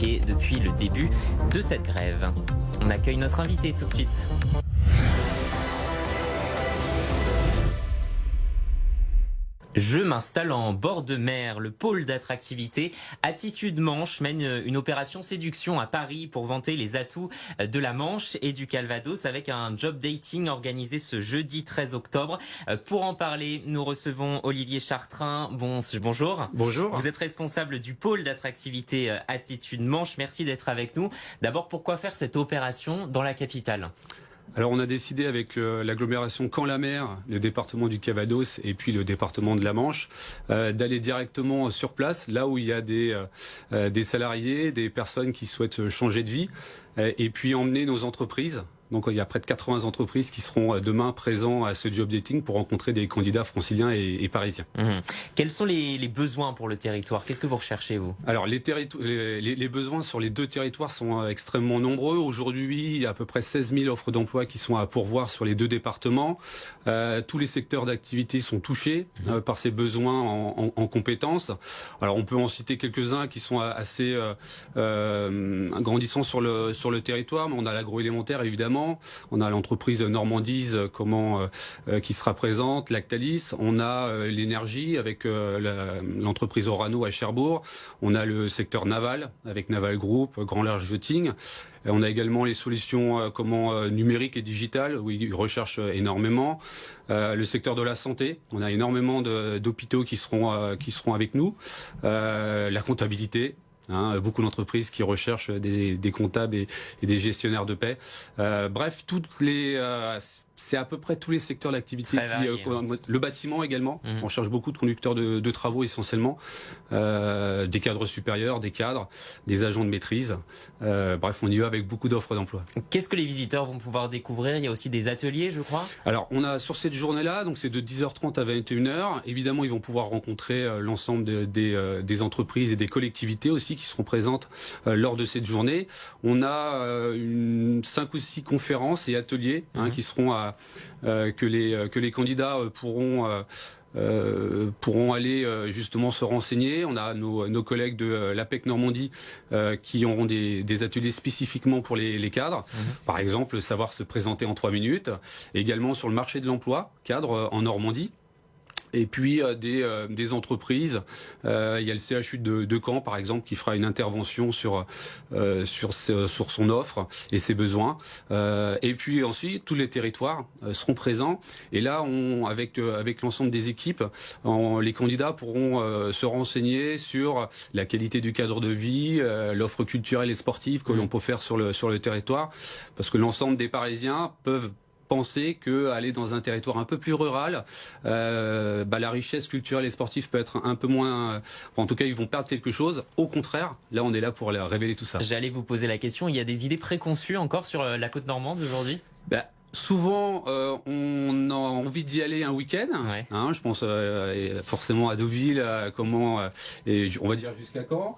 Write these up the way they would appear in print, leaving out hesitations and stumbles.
bloqués depuis le début de cette grève. On accueille notre invité tout de suite. Je m'installe en bord de mer. Le pôle d'attractivité Attitude Manche mène une opération séduction à Paris pour vanter les atouts de la Manche et du Calvados avec un job dating organisé ce jeudi 13 octobre. Pour en parler, nous recevons Olivier Chartrain. Bonjour. Bonjour. Vous êtes responsable du pôle d'attractivité Attitude Manche. Merci d'être avec nous. D'abord, pourquoi faire cette opération dans la capitale ? Alors on a décidé avec l'agglomération Caen-la-Mer, le département du Calvados et puis le département de la Manche, d'aller directement sur place, là où il y a des salariés, des personnes qui souhaitent changer de vie, et puis emmener nos entreprises. Donc il y a près de 80 entreprises qui seront demain présents à ce job dating pour rencontrer des candidats franciliens et parisiens. Quels sont les besoins pour le territoire? Qu'est-ce que vous recherchez, vous? Alors les besoins sur les deux territoires sont extrêmement nombreux. Aujourd'hui, il y a à peu près 16 000 offres d'emploi qui sont à pourvoir sur les deux départements. Tous les secteurs d'activité sont touchés par ces besoins en compétences. Alors on peut en citer quelques-uns qui sont assez grandissants sur le territoire, mais on a l'agroalimentaire évidemment. On a l'entreprise Normandise qui sera présente, Lactalis. On a l'énergie avec l'entreprise Orano à Cherbourg. On a le secteur naval avec Naval Group, Grand Large Yachting. On a également les solutions numériques et digitales où ils recherchent énormément. Le secteur de la santé, on a énormément d'hôpitaux qui seront avec nous. La comptabilité. Beaucoup d'entreprises qui recherchent des comptables et des gestionnaires de paie. Bref, c'est à peu près tous les secteurs d'activité. Le bâtiment également. On cherche beaucoup de conducteurs de travaux essentiellement. Des cadres supérieurs, des cadres, des agents de maîtrise. Bref, on y va avec beaucoup d'offres d'emploi. Qu'est-ce que les visiteurs vont pouvoir découvrir? Il y a aussi des ateliers, je crois. Alors, on a sur cette journée-là, donc c'est de 10h30 à 21h. Évidemment, ils vont pouvoir rencontrer l'ensemble des entreprises et des collectivités aussi qui seront présentes lors de cette journée. On a 5 ou 6 conférences et ateliers qui seront que les candidats pourront aller justement se renseigner. On a nos collègues de l'APEC Normandie qui auront des ateliers spécifiquement pour les cadres. Par exemple, savoir se présenter en 3 minutes. Également sur le marché de l'emploi, cadre en Normandie. Et puis des entreprises, il y a le CHU de Caen par exemple qui fera une intervention sur son offre et ses besoins. Et puis ensuite tous les territoires seront présents. Et là, avec l'ensemble des équipes, les candidats pourront se renseigner sur la qualité du cadre de vie, l'offre culturelle et sportive que l'on peut faire sur le territoire, parce que l'ensemble des Parisiens peuvent penser que aller dans un territoire un peu plus rural, la richesse culturelle et sportive peut être un peu moins... en tout cas, ils vont perdre quelque chose. Au contraire, là, on est là pour révéler tout ça. J'allais vous poser la question. Il y a des idées préconçues encore sur la côte normande aujourd'hui? Souvent, on a envie d'y aller un week-end. Ouais. Je pense forcément à Deauville, et on va dire jusqu'à Caen.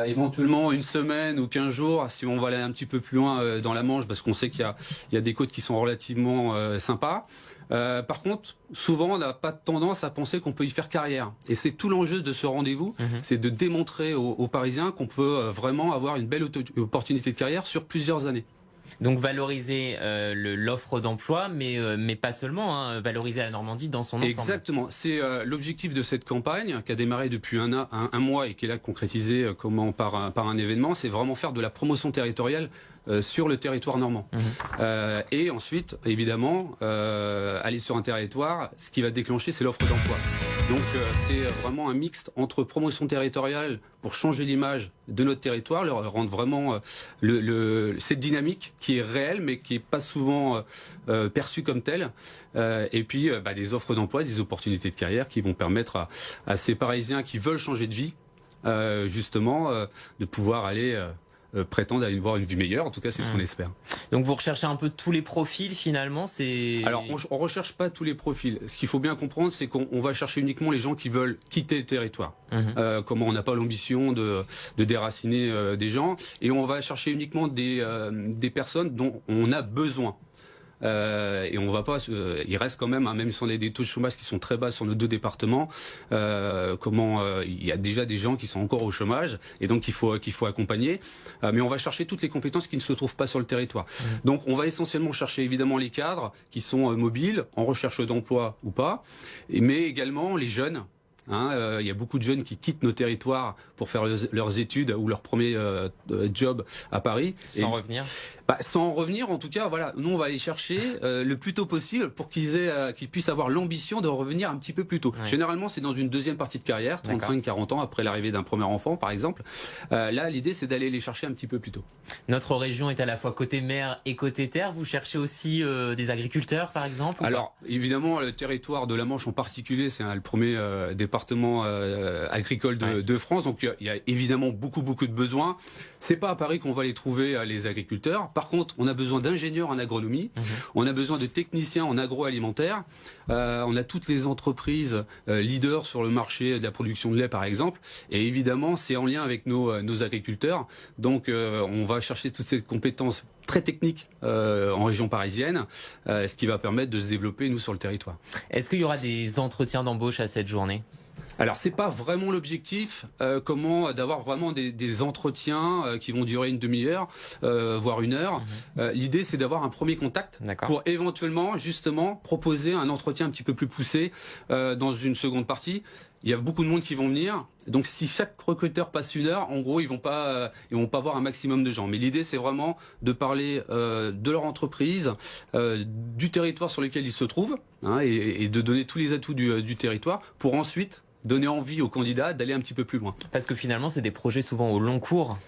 Éventuellement une semaine ou 15 jours si on va aller un petit peu plus loin dans la Manche, parce qu'on sait qu'il y a des côtes qui sont relativement sympas. Par contre, souvent on n'a pas tendance à penser qu'on peut y faire carrière. Et c'est tout l'enjeu de ce rendez-vous, c'est de démontrer aux Parisiens qu'on peut vraiment avoir une belle opportunité de carrière sur plusieurs années. Donc valoriser l'offre d'emploi, mais pas seulement, valoriser la Normandie dans son ensemble. Exactement, c'est l'objectif de cette campagne qui a démarré depuis un mois et qui est là concrétisé par un événement, c'est vraiment faire de la promotion territoriale sur le territoire normand. Et ensuite, évidemment, aller sur un territoire, ce qui va déclencher, c'est l'offre d'emploi. Donc c'est vraiment un mixte entre promotion territoriale pour changer l'image de notre territoire, leur rendre vraiment cette dynamique qui est réelle mais qui n'est pas souvent perçue comme telle. Et puis des offres d'emploi, des opportunités de carrière qui vont permettre à ces Parisiens qui veulent changer de vie, justement, de pouvoir aller... prétendent à avoir une vie meilleure, en tout cas c'est ce qu'on espère. Donc vous recherchez un peu tous les profils finalement? Alors on recherche pas tous les profils. Ce qu'il faut bien comprendre, c'est qu'on va chercher uniquement les gens qui veulent quitter le territoire. Comment on n'a pas l'ambition de déraciner des gens, et on va chercher uniquement des personnes dont on a besoin. et on va pas. Il reste quand même, hein, même si on a des taux de chômage qui sont très bas sur nos 2 départements, il y a déjà des gens qui sont encore au chômage, et donc qu'il faut accompagner. Mais on va chercher toutes les compétences qui ne se trouvent pas sur le territoire. Donc on va essentiellement chercher évidemment les cadres qui sont mobiles, en recherche d'emploi ou pas, mais également les jeunes. Il y a beaucoup de jeunes qui quittent nos territoires pour faire leurs études ou leur premier job à Paris. Sans revenir. Sans revenir, en tout cas, voilà, nous on va aller chercher le plus tôt possible pour qu'ils puissent avoir l'ambition de revenir un petit peu plus tôt. Ouais. Généralement, c'est dans une deuxième partie de carrière, 35-40 ans après l'arrivée d'un premier enfant, par exemple. Là, l'idée, c'est d'aller les chercher un petit peu plus tôt. Notre région est à la fois côté mer et côté terre. Vous cherchez aussi des agriculteurs, par exemple? Alors, évidemment, le territoire de la Manche en particulier, c'est le premier département agricole de France. Donc, il y a évidemment beaucoup de besoins. C'est pas à Paris qu'on va les trouver, les agriculteurs. Par contre, on a besoin d'ingénieurs en agronomie, on a besoin de techniciens en agroalimentaire, on a toutes les entreprises leaders sur le marché de la production de lait, par exemple, et évidemment, c'est en lien avec nos agriculteurs. Donc, on va chercher toutes ces compétences très techniques en région parisienne, ce qui va permettre de se développer, nous, sur le territoire. Est-ce qu'il y aura des entretiens d'embauche à cette journée ? Alors c'est pas vraiment l'objectif, d'avoir vraiment des entretiens qui vont durer une demi-heure, voire 1 heure. L'idée c'est d'avoir un premier contact pour éventuellement justement proposer un entretien un petit peu plus poussé dans une seconde partie. Il y a beaucoup de monde qui vont venir, donc si chaque recruteur passe 1 heure, en gros ils vont pas voir un maximum de gens. Mais l'idée c'est vraiment de parler de leur entreprise, du territoire sur lequel ils se trouvent, et de donner tous les atouts du territoire pour ensuite donner envie aux candidats d'aller un petit peu plus loin. Parce que finalement, c'est des projets souvent au long cours.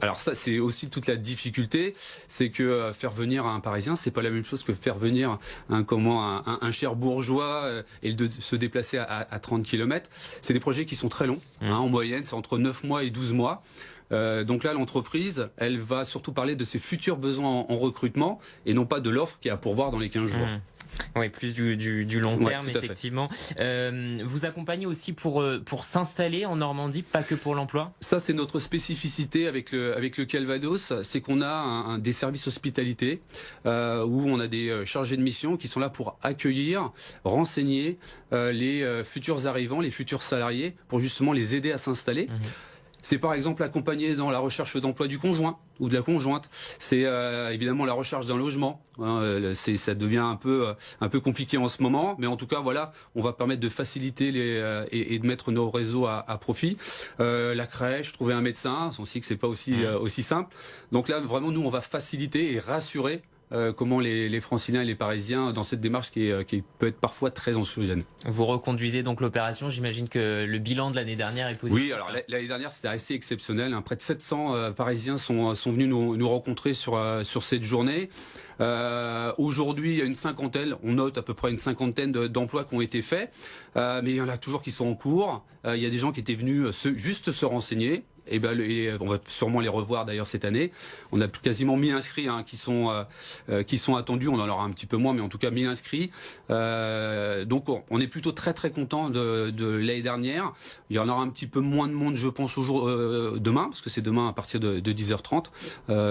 Alors ça, c'est aussi toute la difficulté, c'est que faire venir un Parisien, c'est pas la même chose que faire venir un cher bourgeois et de se déplacer à 30 km. C'est des projets qui sont très longs. En moyenne, c'est entre 9 mois et 12 mois. Donc là, l'entreprise, elle va surtout parler de ses futurs besoins en recrutement et non pas de l'offre qu'il y a à pourvoir dans les 15 jours. Oui, plus du long terme, effectivement. Vous accompagnez aussi pour s'installer en Normandie, pas que pour l'emploi? Ça, c'est notre spécificité avec le Calvados, c'est qu'on a des services hospitalité où on a des chargés de mission qui sont là pour accueillir, renseigner les futurs arrivants, les futurs salariés, pour justement les aider à s'installer. C'est par exemple accompagner dans la recherche d'emploi du conjoint ou de la conjointe. C'est évidemment la recherche d'un logement. Ça devient un peu compliqué en ce moment, mais en tout cas voilà, on va permettre de faciliter et de mettre nos réseaux à profit. La crèche, trouver un médecin, on sait que c'est pas aussi simple. Donc là vraiment nous on va faciliter et rassurer comment les Franciliens et les Parisiens dans cette démarche qui peut être parfois très anxiogène. Vous reconduisez donc l'opération, j'imagine que le bilan de l'année dernière est positif. Oui, alors l'année dernière c'était assez exceptionnel, près de 700 Parisiens sont venus nous rencontrer sur cette journée. Aujourd'hui, il y a une cinquantaine, on note à peu près une cinquantaine d'emplois qui ont été faits, mais il y en a toujours qui sont en cours. Il y a des gens qui étaient venus juste se renseigner. Et on va sûrement les revoir d'ailleurs cette année. On a quasiment 1000 inscrits qui sont attendus. On en aura un petit peu moins, mais en tout cas 1000 inscrits. Donc on est plutôt très content de l'année dernière. Il y en aura un petit peu moins de monde, je pense, demain, parce que c'est demain à partir de 10h30.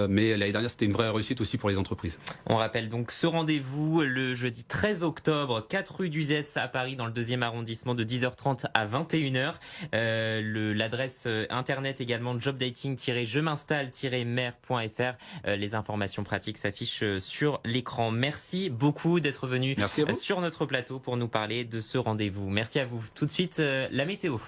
Mais l'année dernière, c'était une vraie réussite aussi pour les entreprises. On rappelle donc ce rendez-vous le jeudi 13 octobre, 4 rue d'Uzès à Paris, dans le 2e arrondissement, de 10h30 à 21h. L'adresse internet également jobdating-je-m'installe-mer.fr. Les informations pratiques s'affichent sur l'écran. Merci beaucoup d'être venu sur notre plateau pour nous parler de ce rendez-vous. Merci à vous. Tout de suite, la météo.